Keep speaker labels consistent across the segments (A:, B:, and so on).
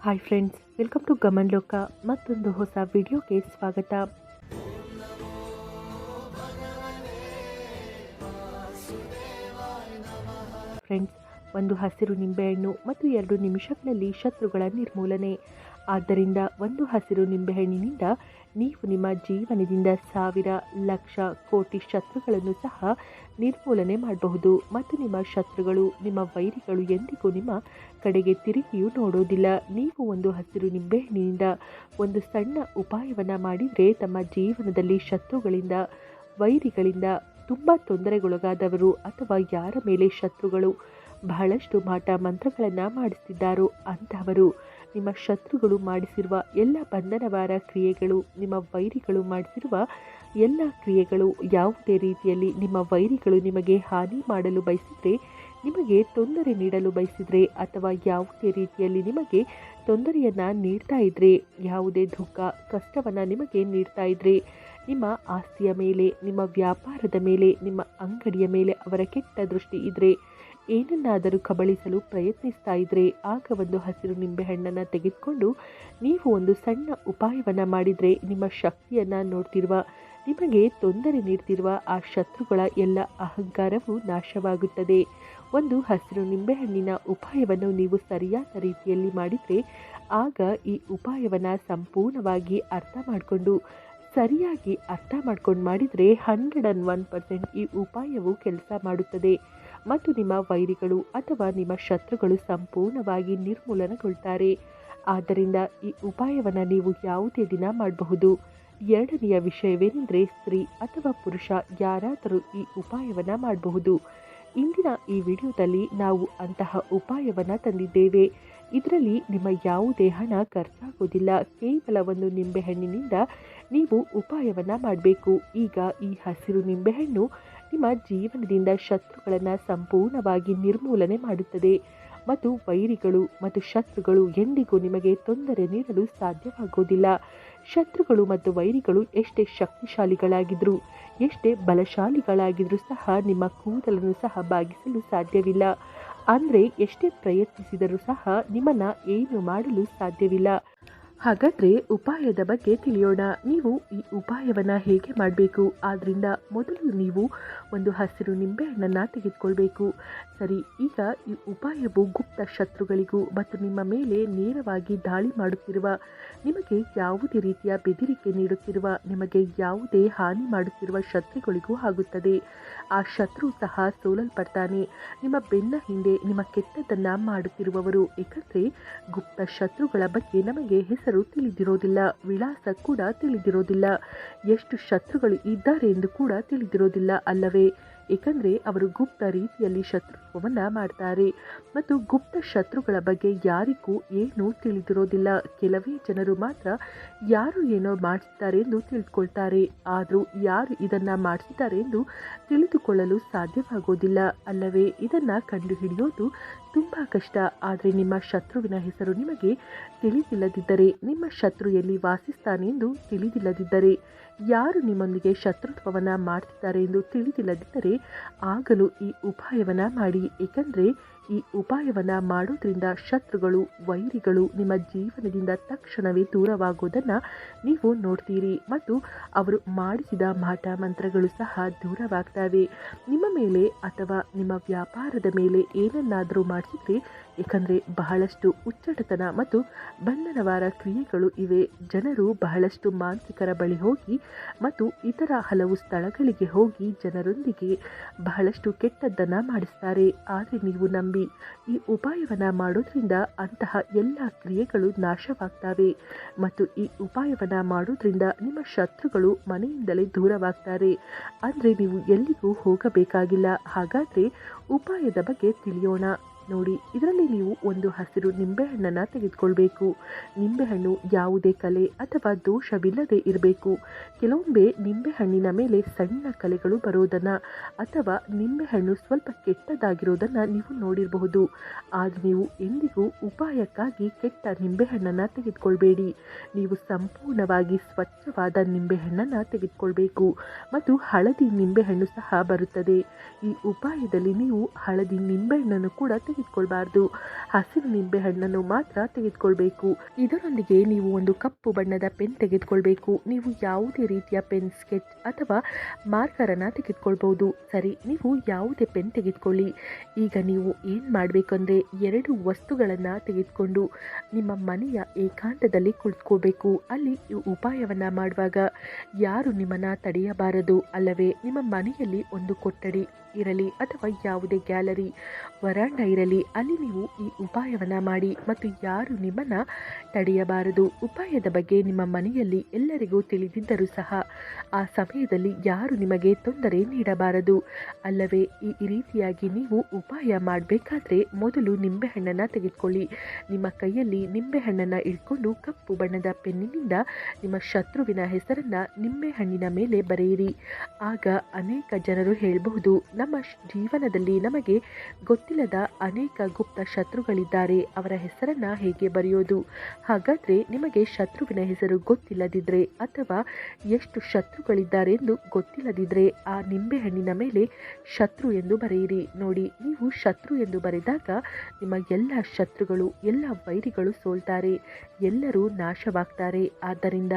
A: Hi friends, welcome to ಗಮನ್ ಲೋಕ. ಮತ್ತೊಂದು ಹೊಸ ವಿಡಿಯೋಗೆ ಸ್ವಾಗತ. ಫ್ರೆಂಡ್ಸ್, ಒಂದು ಹಸಿರು ನಿಂಬೆಹಣ್ಣು ಮತ್ತು 2 ನಿಮಿಷಗಳಲ್ಲಿ ಶತ್ರುಗಳ ನಿರ್ಮೂಲನೆ. ಆದ್ದರಿಂದ ಒಂದು ಹಸಿರು ನಿಂಬೆಹಣ್ಣಿನಿಂದ ನೀವು ನಿಮ್ಮ ಜೀವನದಿಂದ 1000 ಲಕ್ಷ ಕೋಟಿ ಶತ್ರುಗಳನ್ನು ಸಹ ನಿರ್ಮೂಲನೆ ಮಾಡಬಹುದು. ಮತ್ತು ನಿಮ್ಮ ಶತ್ರುಗಳು, ನಿಮ್ಮ ವೈರಿಗಳು ಎಂದಿಗೂ ನಿಮ್ಮ ಕಡೆಗೆ ತಿರುಗಿಯೂ ನೋಡೋದಿಲ್ಲ. ನೀವು ಒಂದು ಹಸಿರು ನಿಂಬೆಹಣ್ಣಿನಿಂದ ಒಂದು ಸಣ್ಣ ಉಪಾಯವನ್ನು ಮಾಡಿದರೆ ತಮ್ಮ ಜೀವನದಲ್ಲಿ ಶತ್ರುಗಳಿಂದ, ವೈರಿಗಳಿಂದ, ತುಂಬ ತೊಂದರೆಗೊಳಗಾದವರು ಅಥವಾ ಯಾರ ಮೇಲೆ ಶತ್ರುಗಳು ಬಹಳಷ್ಟು ಮಾಟ ಮಂತ್ರಗಳನ್ನು ಮಾಡಿಸ್ತಿದ್ದಾರೋ ಅಂತಹವರು, ನಿಮ್ಮ ಶತ್ರುಗಳು ಮಾಡಿಸಿರುವ ಎಲ್ಲ ಬಂಧನವಾರ ಕ್ರಿಯೆಗಳು, ನಿಮ್ಮ ವೈರಿಗಳು ಮಾಡಿಸಿರುವ ಎಲ್ಲ ಕ್ರಿಯೆಗಳು, ಯಾವುದೇ ರೀತಿಯಲ್ಲಿ ನಿಮ್ಮ ವೈರಿಗಳು ನಿಮಗೆ ಹಾನಿ ಮಾಡಲು ಬಯಸಿದರೆ, ನಿಮಗೆ ತೊಂದರೆ ನೀಡಲು ಬಯಸಿದರೆ, ಅಥವಾ ಯಾವುದೇ ರೀತಿಯಲ್ಲಿ ನಿಮಗೆ ತೊಂದರೆಯನ್ನು ನೀಡ್ತಾ ಇದ್ದರೆ, ಯಾವುದೇ ದುಃಖ ಕಷ್ಟವನ್ನು ನಿಮಗೆ ನೀಡ್ತಾ ಇದ್ದರೆ, ನಿಮ್ಮ ಆಸ್ತಿಯ ಮೇಲೆ, ನಿಮ್ಮ ವ್ಯಾಪಾರದ ಮೇಲೆ, ನಿಮ್ಮ ಅಂಗಡಿಯ ಮೇಲೆ ಅವರ ಕೆಟ್ಟ ದೃಷ್ಟಿ ಇದ್ದರೆ, ಏನನ್ನಾದರೂ ಕಬಳಿಸಲು ಪ್ರಯತ್ನಿಸ್ತಾ ಇದ್ದರೆ, ಆಗ ಒಂದು ಹಸಿರು ನಿಂಬೆಹಣ್ಣನ್ನು ತೆಗೆದುಕೊಂಡು ನೀವು ಒಂದು ಸಣ್ಣ ಉಪಾಯವನ್ನು ಮಾಡಿದರೆ, ನಿಮ್ಮ ಶಕ್ತಿಯನ್ನು ನೋಡ್ತಿರುವ, ನಿಮಗೆ ತೊಂದರೆ ನೀಡ್ತಿರುವ ಆ ಶತ್ರುಗಳ ಎಲ್ಲ ಅಹಂಕಾರವು ನಾಶವಾಗುತ್ತದೆ. ಒಂದು ಹಸಿರು ನಿಂಬೆಹಣ್ಣಿನ ಉಪಾಯವನ್ನು ನೀವು ಸರಿಯಾದ ರೀತಿಯಲ್ಲಿ ಮಾಡಿದರೆ, ಆಗ ಈ ಉಪಾಯವನ್ನು ಸಂಪೂರ್ಣವಾಗಿ ಸರಿಯಾಗಿ ಅರ್ಥ ಮಾಡ್ಕೊಂಡು ಮಾಡಿದರೆ 101% ಈ ಉಪಾಯವು ಕೆಲಸ ಮಾಡುತ್ತದೆ ಮತ್ತು ನಿಮ್ಮ ವೈರಿಗಳು ಅಥವಾ ನಿಮ್ಮ ಶತ್ರುಗಳು ಸಂಪೂರ್ಣವಾಗಿ ನಿರ್ಮೂಲನಗೊಳ್ತಾರೆ. ಆದ್ದರಿಂದ ಈ ಉಪಾಯವನ್ನು ನೀವು ಯಾವುದೇ ದಿನ ಮಾಡಬಹುದು. ಎರಡನೆಯ ವಿಷಯವೇನೆಂದರೆ, ಸ್ತ್ರೀ ಅಥವಾ ಪುರುಷ ಯಾರಾದರೂ ಈ ಉಪಾಯವನ್ನು ಮಾಡಬಹುದು. ಇಂದಿನ ಈ ವಿಡಿಯೋದಲ್ಲಿ ನಾವು ಅಂತಹ ಉಪಾಯವನ್ನು ತಂದಿದ್ದೇವೆ. ಇದರಲ್ಲಿ ನಿಮ್ಮ ಯಾವುದೇ ಹಣ ಖರ್ಚಾಗೋದಿಲ್ಲ. ಕೇವಲ ಒಂದು ನಿಂಬೆಹಣ್ಣಿನಿಂದ ನೀವು ಉಪಾಯವನ್ನು ಮಾಡಬೇಕು. ಈಗ ಈ ಹಸಿರು ನಿಂಬೆಹಣ್ಣು ನಿಮ್ಮ ಜೀವನದಿಂದ ಶತ್ರುಗಳನ್ನು ಸಂಪೂರ್ಣವಾಗಿ ನಿರ್ಮೂಲನೆ ಮಾಡುತ್ತದೆ ಮತ್ತು ವೈರಿಗಳು ಮತ್ತು ಶತ್ರುಗಳು ಎಂದಿಗೂ ನಿಮಗೆ ತೊಂದರೆ ನೀಡಲು ಸಾಧ್ಯವಾಗೋದಿಲ್ಲ. ಶತ್ರುಗಳು ಮತ್ತು ವೈರಿಗಳು ಎಷ್ಟೇ ಶಕ್ತಿಶಾಲಿಗಳಾಗಿದ್ದರೂ, ಎಷ್ಟೇ ಬಲಶಾಲಿಗಳಾಗಿದ್ರೂ ಸಹ ನಿಮ್ಮ ಕೂದಲನ್ನು ಸಹ ಬಾಗಿಸಲು ಸಾಧ್ಯವಿಲ್ಲ. ಅಂದರೆ ಎಷ್ಟೇ ಪ್ರಯತ್ನಿಸಿದರೂ ಸಹ ನಿಮ್ಮನ್ನು ಏನು ಮಾಡಲು ಸಾಧ್ಯವಿಲ್ಲ. ಹಾಗಾದರೆ ಉಪಾಯದ ಬಗ್ಗೆ ತಿಳಿಯೋಣ. ನೀವು ಈ ಉಪಾಯವನ್ನು ಹೇಗೆ ಮಾಡಬೇಕು? ಆದ್ದರಿಂದ ಮೊದಲು ನೀವು ಒಂದು ಹಸಿರು ನಿಂಬೆಹಣ್ಣನ್ನು ತೆಗೆದುಕೊಳ್ಬೇಕು. ಸರಿ, ಈಗ ಈ ಉಪಾಯವು ಗುಪ್ತ ಶತ್ರುಗಳಿಗೂ ಮತ್ತು ನಿಮ್ಮ ಮೇಲೆ ನೇರವಾಗಿ ದಾಳಿ ಮಾಡುತ್ತಿರುವ, ನಿಮಗೆ ಯಾವುದೇ ರೀತಿಯ ಬೆದರಿಕೆ ನೀಡುತ್ತಿರುವ, ನಿಮಗೆ ಯಾವುದೇ ಹಾನಿ ಮಾಡುತ್ತಿರುವ ಶತ್ರುಗಳಿಗೂ ಆಗುತ್ತದೆ. ಆ ಶತ್ರು ಸಹ ಸೋಲಲ್ಪಡ್ತಾನೆ. ನಿಮ್ಮ ಬೆನ್ನ ಹಿಂದೆ ನಿಮ್ಮ ಕೆಟ್ಟದ್ದನ್ನು ಮಾಡುತ್ತಿರುವವರು, ಏಕೆಂದರೆ ಗುಪ್ತ ಶತ್ರುಗಳ ಬಗ್ಗೆ ನಮಗೆ ಹೆಸರು ತಿಳಿದಿರೋದಿಲ್ಲ, ವಿಳಾಸ ಕೂಡ ತಿಳಿದಿರೋದಿಲ್ಲ, ಎಷ್ಟು ಶತ್ರುಗಳು ಇದ್ದಾರೆ ಎಂದು ಕೂಡ ತಿಳಿದಿರೋದಿಲ್ಲ ಅಲ್ಲವೇ? ಏಕೆಂದರೆ ಅವರು ಗುಪ್ತ ರೀತಿಯಲ್ಲಿ ಶತ್ರುತ್ವವನ್ನು ಮಾಡ್ತಾರೆ ಮತ್ತು ಗುಪ್ತ ಶತ್ರುಗಳ ಬಗ್ಗೆ ಯಾರಿಗೂ ಏನೂ ತಿಳಿದಿರೋದಿಲ್ಲ. ಕೆಲವೇ ಜನರು ಮಾತ್ರ ಯಾರು ಏನೋ ಮಾಡಿಸಿದ್ದಾರೆ ಎಂದು ತಿಳಿದುಕೊಳ್ತಾರೆ. ಆದರೂ ಯಾರು ಇದನ್ನು ಮಾಡಿಸಿದ್ದಾರೆ ಎಂದು ತಿಳಿದುಕೊಳ್ಳಲು ಸಾಧ್ಯವಾಗೋದಿಲ್ಲ ಅಲ್ಲವೇ? ಇದನ್ನು ಕಂಡುಹಿಡಿಯೋದು ತುಂಬ ಕಷ್ಟ. ಆದರೆ ನಿಮ್ಮ ಶತ್ರುವಿನ ಹೆಸರು ನಿಮಗೆ ತಿಳಿದಿಲ್ಲದಿದ್ದರೆ, ನಿಮ್ಮ ಶತ್ರು ಎಲ್ಲಿ ವಾಸಿಸ್ತಾನೆ ಎಂದು ತಿಳಿದಿಲ್ಲದಿದ್ದರೆ, ಯಾರು ನಿಮ್ಮೊಂದಿಗೆ ಶತ್ರುತ್ವವನ್ನು ಮಾಡ್ತಿದ್ದಾರೆ ಎಂದು ತಿಳಿದಿಲ್ಲದಿದ್ದರೆ, ಆಗಲೂ ಈ ಉಪಾಯವನ್ನು ಮಾಡಿ. ಏಕೆಂದರೆ ಈ ಉಪಾಯವನ್ನು ಮಾಡೋದ್ರಿಂದ ಶತ್ರುಗಳು, ವೈರಿಗಳು ನಿಮ್ಮ ಜೀವನದಿಂದ ತಕ್ಷಣವೇ ದೂರವಾಗೋದನ್ನು ನೀವು ನೋಡ್ತೀರಿ ಮತ್ತು ಅವರು ಮಾಡಿಸಿದ ಮಾಟ ಮಂತ್ರಗಳು ಸಹ ದೂರವಾಗ್ತವೆ. ನಿಮ್ಮ ಮೇಲೆ ಅಥವಾ ನಿಮ್ಮ ವ್ಯಾಪಾರದ ಮೇಲೆ ಏನನ್ನಾದರೂ ಮಾಡಿಸಿದ್ರೆ, ಏಕೆಂದರೆ ಬಹಳಷ್ಟು ಉಚ್ಚಟತನ ಮತ್ತು ಬಂಧನವಾರ ಕ್ರಿಯೆಗಳು ಇವೆ. ಜನರು ಬಹಳಷ್ಟು ಮಾಂತ್ರಿಕರ ಬಳಿ ಹೋಗಿ ಮತ್ತು ಇತರ ಹಲವು ಸ್ಥಳಗಳಿಗೆ ಹೋಗಿ ಜನರೊಂದಿಗೆ ಬಹಳಷ್ಟು ಕೆಟ್ಟದ್ದನ್ನು ಮಾಡಿಸ್ತಾರೆ. ಆದರೆ ನೀವು ನಂಬಿ ಈ ಉಪಾಯವನ್ನು ಮಾಡೋದ್ರಿಂದ ಅಂತಹ ಎಲ್ಲ ಕ್ರಿಯೆಗಳು ನಾಶವಾಗ್ತವೆ ಮತ್ತು ಈ ಉಪಾಯವನ್ನು ಮಾಡೋದ್ರಿಂದ ನಿಮ್ಮ ಶತ್ರುಗಳು ಮನೆಯಿಂದಲೇ ದೂರವಾಗ್ತಾರೆ. ಅಂದರೆ ನೀವು ಎಲ್ಲಿಗೂ ಹೋಗಬೇಕಾಗಿಲ್ಲ. ಹಾಗಾದರೆ ಉಪಾಯದ ಬಗ್ಗೆ ತಿಳಿಯೋಣ. ನೋಡಿ, ಇದರಲ್ಲಿ ನೀವು ಒಂದು ಹಸಿರು ನಿಂಬೆಹಣ್ಣನ್ನು ತೆಗೆದುಕೊಳ್ಬೇಕು. ನಿಂಬೆಹಣ್ಣು ಯಾವುದೇ ಕಲೆ ಅಥವಾ ದೋಷವಿಲ್ಲದೆ ಇರಬೇಕು. ಕೆಲವೊಮ್ಮೆ ನಿಂಬೆಹಣ್ಣಿನ ಮೇಲೆ ಸಣ್ಣ ಕಲೆಗಳು ಬರೋದನ್ನು ಅಥವಾ ನಿಂಬೆಹಣ್ಣು ಸ್ವಲ್ಪ ಕೆಟ್ಟದಾಗಿರೋದನ್ನು ನೀವು ನೋಡಿರಬಹುದು. ಆದರೆ ನೀವು ಎಂದಿಗೂ ಉಪಾಯಕ್ಕಾಗಿ ಕೆಟ್ಟ ನಿಂಬೆಹಣ್ಣನ್ನು ತೆಗೆದುಕೊಳ್ಬೇಡಿ. ನೀವು ಸಂಪೂರ್ಣವಾಗಿ ಸ್ವಚ್ಛವಾದ ನಿಂಬೆಹಣ್ಣನ್ನು ತೆಗೆದುಕೊಳ್ಬೇಕು ಮತ್ತು ಹಳದಿ ನಿಂಬೆಹಣ್ಣು ಸಹ ಬರುತ್ತದೆ. ಈ ಉಪಾಯದಲ್ಲಿ ನೀವು ಹಳದಿ ನಿಂಬೆಹಣ್ಣನ್ನು ಕೂಡ ತೆಗೆದುಕೊಳ್ಬಾರ್ದು. ಹಸಿರು ನಿಂಬೆ ಹಣ್ಣನ್ನು ಮಾತ್ರ ತೆಗೆದುಕೊಳ್ಬೇಕು. ಇದರೊಂದಿಗೆ ನೀವು ಒಂದು ಕಪ್ಪು ಬಣ್ಣದ ಪೆನ್ ತೆಗೆದುಕೊಳ್ಬೇಕು. ನೀವು ಯಾವುದೇ ರೀತಿಯ ಪೆನ್, ಸ್ಕೆಚ್ ಅಥವಾ ಮಾರ್ಕರನ್ನು ತೆಗೆದುಕೊಳ್ಬಹುದು. ಸರಿ, ನೀವು ಯಾವುದೇ ಪೆನ್ ತೆಗೆದುಕೊಳ್ಳಿ. ಈಗ ನೀವು ಏನು ಮಾಡಬೇಕಂದ್ರೆ 2 ವಸ್ತುಗಳನ್ನು ತೆಗೆದುಕೊಂಡು ನಿಮ್ಮ ಮನೆಯ ಏಕಾಂತದಲ್ಲಿ ಕುಳಿತುಕೋಬೇಕು. ಅಲ್ಲಿ ಈ ಉಪಾಯವನ್ನು ಮಾಡುವಾಗ ಯಾರು ನಿಮ್ಮನ್ನು ತಡೆಯಬಾರದು ಅಲ್ಲವೇ? ನಿಮ್ಮ ಮನೆಯಲ್ಲಿ ಒಂದು ಕೊಠಡಿ ಇರಲಿ ಅಥವಾ ಯಾವುದೇ ಗ್ಯಾಲರಿ, ವರಾಂಡ ಇರಲಿ, ಅಲ್ಲಿ ನೀವು ಈ ಉಪಾಯವನ್ನು ಮಾಡಿ ಮತ್ತು ಯಾರು ನಿಮ್ಮನ್ನು ತಡೆಯಬಾರದು. ಉಪಾಯದ ಬಗ್ಗೆ ನಿಮ್ಮ ಮನೆಯಲ್ಲಿ ಎಲ್ಲರಿಗೂ ತಿಳಿದಿದ್ದರೂ ಸಹ ಆ ಸಮಯದಲ್ಲಿ ಯಾರು ನಿಮಗೆ ತೊಂದರೆ ನೀಡಬಾರದು ಅಲ್ಲವೇ? ಈ ರೀತಿಯಾಗಿ ನೀವು ಉಪಾಯ ಮಾಡಬೇಕಾದ್ರೆ ಮೊದಲು ನಿಂಬೆಹಣ್ಣನ್ನು ತೆಗೆದುಕೊಳ್ಳಿ. ನಿಮ್ಮ ಕೈಯಲ್ಲಿ ನಿಂಬೆಹಣ್ಣನ್ನು ಇಟ್ಕೊಂಡು ಕಪ್ಪು ಬಣ್ಣದ ಪೆನ್ನಿನಿಂದ ನಿಮ್ಮ ಶತ್ರುವಿನ ಹೆಸರನ್ನು ನಿಂಬೆಹಣ್ಣಿನ ಮೇಲೆ ಬರೆಯಿರಿ. ಆಗ ಅನೇಕ ಜನರು ಹೇಳಬಹುದು, ನಮ್ಮ ಜೀವನದಲ್ಲಿ ನಮಗೆ ಗೊತ್ತಿಲ್ಲದ ಅನೇಕ ಗುಪ್ತ ಶತ್ರುಗಳಿದ್ದಾರೆ, ಅವರ ಹೆಸರನ್ನು ಹೇಗೆ ಬರೆಯೋದು? ಹಾಗಾದರೆ ನಿಮಗೆ ಶತ್ರುವಿನ ಹೆಸರು ಗೊತ್ತಿಲ್ಲದಿದ್ದರೆ ಅಥವಾ ಎಷ್ಟು ಶತ್ರುಗಳಿದ್ದಾರೆ ಎಂದು ಗೊತ್ತಿಲ್ಲದಿದ್ದರೆ ಆ ನಿಂಬೆಹಣ್ಣಿನ ಮೇಲೆ ಶತ್ರು ಎಂದು ಬರೆಯಿರಿ. ನೋಡಿ, ನೀವು ಶತ್ರು ಎಂದು ಬರೆದಾಗ ನಿಮ್ಮ ಎಲ್ಲ ಶತ್ರುಗಳು, ಎಲ್ಲ ವೈರಿಗಳು ಸೋಲ್ತಾರೆ, ಎಲ್ಲರೂ ನಾಶವಾಗ್ತಾರೆ. ಆದ್ದರಿಂದ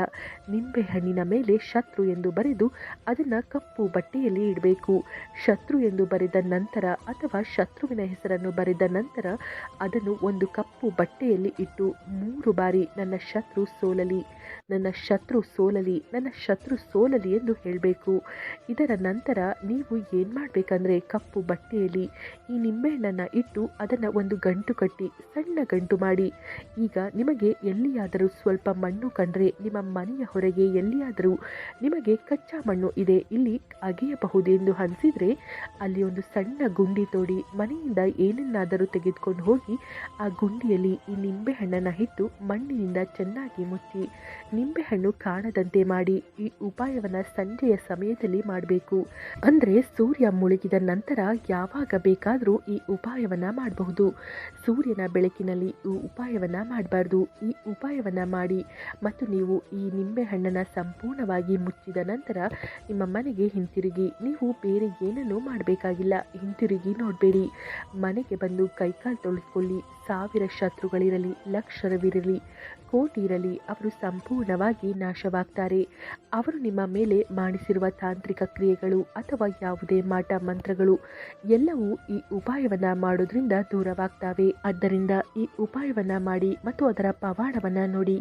A: ನಿಂಬೆಹಣ್ಣಿನ ಮೇಲೆ ಶತ್ರು ಎಂದು ಬರೆದು ಅದನ್ನು ಕಪ್ಪು ಬಟ್ಟೆಯಲ್ಲಿ ಇಡಬೇಕು. ಶತ್ರು ಎಂದು ಬರೆದ ನಂತರ ಅಥವಾ ಶತ್ರುವಿನ ಹೆಸರನ್ನು ಬರೆದ ನಂತರ ಅದನ್ನು ಒಂದು ಕಪ್ಪು ಬಟ್ಟೆಯಲ್ಲಿ ಇಟ್ಟು 3 ಬಾರಿ ನನ್ನ ಶತ್ರು ಸೋಲಲಿ, ನನ್ನ ಶತ್ರು ಸೋಲಲಿ, ನನ್ನ ಶತ್ರು ಸೋಲಲಿ ಎಂದು ಹೇಳಬೇಕು. ಇದರ ನಂತರ ನೀವು ಏನು ಮಾಡಬೇಕಂದ್ರೆ ಕಪ್ಪು ಬಟ್ಟೆಯಲ್ಲಿ ಈ ನಿಂಬೆಹಣ್ಣನ್ನು ಇಟ್ಟು ಅದನ್ನು ಒಂದು ಗಂಟು ಕಟ್ಟಿ, ಸಣ್ಣ ಗಂಟು ಮಾಡಿ. ಈಗ ನಿಮಗೆ ಎಲ್ಲಿಯಾದರೂ ಸ್ವಲ್ಪ ಮಣ್ಣು ಕಂಡ್ರೆ, ನಿಮ್ಮ ಮನೆಯ ಹೊರಗೆ ಎಲ್ಲಿಯಾದರೂ ನಿಮಗೆ ಕಚ್ಚಾ ಮಣ್ಣು ಇದೆ, ಇಲ್ಲಿ ಅಗೆಯಬಹುದೆಂದು ಅನಿಸಿದರೆ ಅಲ್ಲಿ ಒಂದು ಸಣ್ಣ ಗುಂಡಿ ತೋಡಿ ಮನೆಯಿಂದ ಏನನ್ನಾದರೂ ತೆಗೆದುಕೊಂಡು ಹೋಗಿ ಆ ಗುಂಡಿಯಲ್ಲಿ ಈ ನಿಂಬೆಹಣ್ಣನ್ನು ಇಟ್ಟು ಮಣ್ಣಿನಿಂದ ಚೆನ್ನಾಗಿ ಮುಚ್ಚಿ ನಿಂಬೆಹಣ್ಣು ಕಾಣದಂತೆ ಮಾಡಿ. ಈ ಉಪಾಯವನ್ನು ಸಂಜೆಯ ಸಮಯದಲ್ಲಿ ಮಾಡಬೇಕು. ಅಂದರೆ ಸೂರ್ಯ ಮುಳುಗಿದ ನಂತರ ಯಾವಾಗ ಬೇಕಾದರೂ ಈ ಉಪಾಯವನ್ನು ಮಾಡಬಹುದು. ಸೂರ್ಯನ ಬೆಳಕಿನಲ್ಲಿ ಈ ಉಪಾಯವನ್ನು ಮಾಡಬಾರ್ದು. ಈ ಉಪಾಯವನ್ನು ಮಾಡಿ ಮತ್ತು ನೀವು ಈ ನಿಂಬೆಹಣ್ಣನ್ನು ಸಂಪೂರ್ಣವಾಗಿ ಮುಚ್ಚಿದ ನಂತರ ನಿಮ್ಮ ಮನೆಗೆ ಹಿಂತಿರುಗಿ. ನೀವು ಬೇರೆ ಏನನ್ನೂ ಮಾಡಬೇಕಾಗಿಲ್ಲ. ಹಿಂತಿರುಗಿ ನೋಡಬೇಡಿ. ಮನೆಗೆ ಬಂದು ಕೈಕಾಲು ತೊಳೆದುಕೊಳ್ಳಿ. 1000 ಶತ್ರುಗಳಿರಲಿ, ಲಕ್ಷರವಿರಲಿ, ಕೋಟಿ ಇರಲಿ, ಅವರು ಸಂಪೂರ್ಣವಾಗಿ ನಾಶವಾಗ್ತಾರೆ. ಅವರು ನಿಮ್ಮ ಮೇಲೆ ಮಾಡಿಸಿರುವ ತಾಂತ್ರಿಕ ಕ್ರಿಯೆಗಳು ಅಥವಾ ಯಾವುದೇ ಮಾಟ ಮಂತ್ರಗಳು ಎಲ್ಲವೂ ಈ ಉಪಾಯವನ್ನು ಮಾಡೋದ್ರಿಂದ ದೂರವಾಗ್ತವೆ. ಆದ್ದರಿಂದ ಈ ಉಪಾಯವನ್ನು ಮಾಡಿ ಮತ್ತು ಅದರ ಪವಾಡವನ್ನು ನೋಡಿ.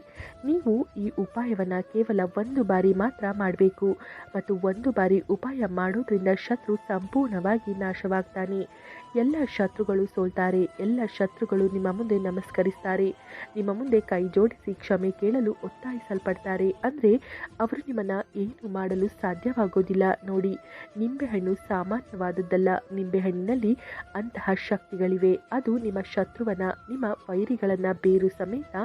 A: ನೀವು ಈ ಉಪಾಯವನ್ನು ಕೇವಲ 1 ಬಾರಿ ಮಾತ್ರ ಮಾಡಬೇಕು ಮತ್ತು 1 ಬಾರಿ ಉಪಾಯ ಮಾಡೋದ್ರಿಂದ ಶತ್ರು ಸಂಪೂರ್ಣವಾಗಿ ನಾಶವಾಗ್ತಾನೆ. ಎಲ್ಲ ಶತ್ರುಗಳು ಸೋಲ್ತಾರೆ. ಎಲ್ಲ ಶತ್ರುಗಳು ನಿಮ್ಮ ಮುಂದೆ ನಮಸ್ಕರಿಸ್ತಾರೆ. ನಿಮ್ಮ ಮುಂದೆ ಕೈ ಜೋಡಿಸಿ ಕ್ಷಮೆ ಕೇಳಲು ಒತ್ತಾಯಿಸಲ್ಪಡ್ತಾರೆ. ಅಂದರೆ ಅವರು ನಿಮ್ಮನ್ನು ಏನು ಮಾಡಲು ಸಾಧ್ಯವಾಗೋದಿಲ್ಲ. ನೋಡಿ, ನಿಂಬೆಹಣ್ಣು ಸಾಮಾನ್ಯವಾದದ್ದಲ್ಲ. ನಿಂಬೆಹಣ್ಣಿನಲ್ಲಿ ಅಂತಹ ಶಕ್ತಿಗಳಿವೆ. ಅದು ನಿಮ್ಮ ಶತ್ರುವನ್ನ, ನಿಮ್ಮ ವೈರಿಗಳನ್ನು ಬೇರು ಸಮೇತ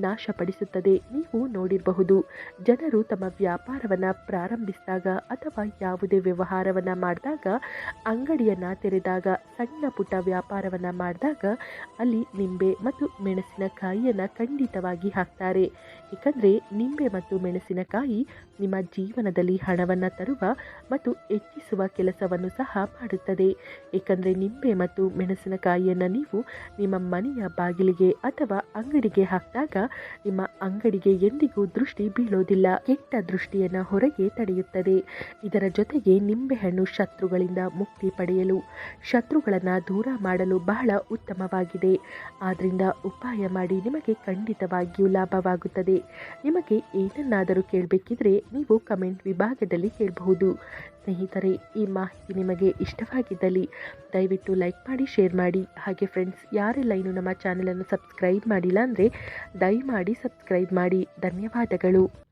A: ನಾಶಪಡಿಸುತ್ತದೆ. ನೀವು ನೋಡಿರಬಹುದು, ಜನರು ತಮ್ಮ ವ್ಯಾಪಾರವನ್ನು ಪ್ರಾರಂಭಿಸಿದಾಗ ಅಥವಾ ಯಾವುದೇ ವ್ಯವಹಾರವನ್ನು ಮಾಡಿದಾಗ, ಅಂಗಡಿಯನ್ನು ತೆರೆದಾಗ, ಸಣ್ಣ ಪುಟ್ಟ ವ್ಯಾಪಾರವನ್ನು ಮಾಡಿದಾಗ ಅಲ್ಲಿ ನಿಂಬೆ ಮತ್ತು ಮೆಣಸಿನಕಾಯಿಯನ್ನು ಖಂಡಿತವಾಗಿ ಹಾಕ್ತಾರೆ. ಏಕೆಂದರೆ ನಿಂಬೆ ಮತ್ತು ಮೆಣಸಿನಕಾಯಿ ನಿಮ್ಮ ಜೀವನದಲ್ಲಿ ಹಣವನ್ನು ತರುವ ಮತ್ತು ಹೆಚ್ಚಿಸುವ ಕೆಲಸವನ್ನು ಸಹ ಮಾಡುತ್ತದೆ. ಏಕೆಂದರೆ ನಿಂಬೆ ಮತ್ತು ಮೆಣಸಿನಕಾಯಿಯನ್ನು ನೀವು ನಿಮ್ಮ ಮನೆಯ ಬಾಗಿಲಿಗೆ ಅಥವಾ ಅಂಗಡಿಗೆ ಹಾಕಿದಾಗ ನಿಮ್ಮ ಅಂಗಡಿಗೆ ಎಂದಿಗೂ ದೃಷ್ಟಿ ಬೀಳೋದಿಲ್ಲ. ಕೆಟ್ಟ ದೃಷ್ಟಿಯನ್ನು ಹೊರಗೆ ತಡೆಯುತ್ತದೆ. ಇದರ ಜೊತೆಗೆ ನಿಂಬೆಹಣ್ಣು ಶತ್ರುಗಳಿಂದ ಮುಕ್ತಿ ಪಡೆಯಲು, ಶತ್ರುಗಳನ್ನು ದೂರ ಮಾಡಲು ಬಹಳ ಉತ್ತಮವಾಗಿದೆ. ಆದ್ದರಿಂದ ಉಪಾಯ ಮಾಡಿ, ನಿಮಗೆ ಖಂಡಿತವಾಗಿಯೂ ಲಾಭವಾಗುತ್ತದೆ. ನಿಮಗೆ ಏನನ್ನಾದರೂ ಕೇಳಬೇಕಿದ್ರೆ ನೀವು ಕಮೆಂಟ್ ವಿಭಾಗದಲ್ಲಿ ಕೇಳಬಹುದು. ಸ್ನೇಹಿತರೆ, ಈ ಮಾಹಿತಿ ನಿಮಗೆ ಇಷ್ಟವಾಗಿದ್ದಲ್ಲಿ ದಯವಿಟ್ಟು ಲೈಕ್ ಮಾಡಿ, ಶೇರ್ ಮಾಡಿ. ಹಾಗೆ ಫ್ರೆಂಡ್ಸ್, ಯಾರೆಲ್ಲ ಇನ್ನೂ ನಮ್ಮ ಚಾನಲನ್ನು ಸಬ್ಸ್ಕ್ರೈಬ್ ಮಾಡಿಲ್ಲ ಅಂದರೆ ದಯಮಾಡಿ ಸಬ್ಸ್ಕ್ರೈಬ್ ಮಾಡಿ. ಧನ್ಯವಾದಗಳು.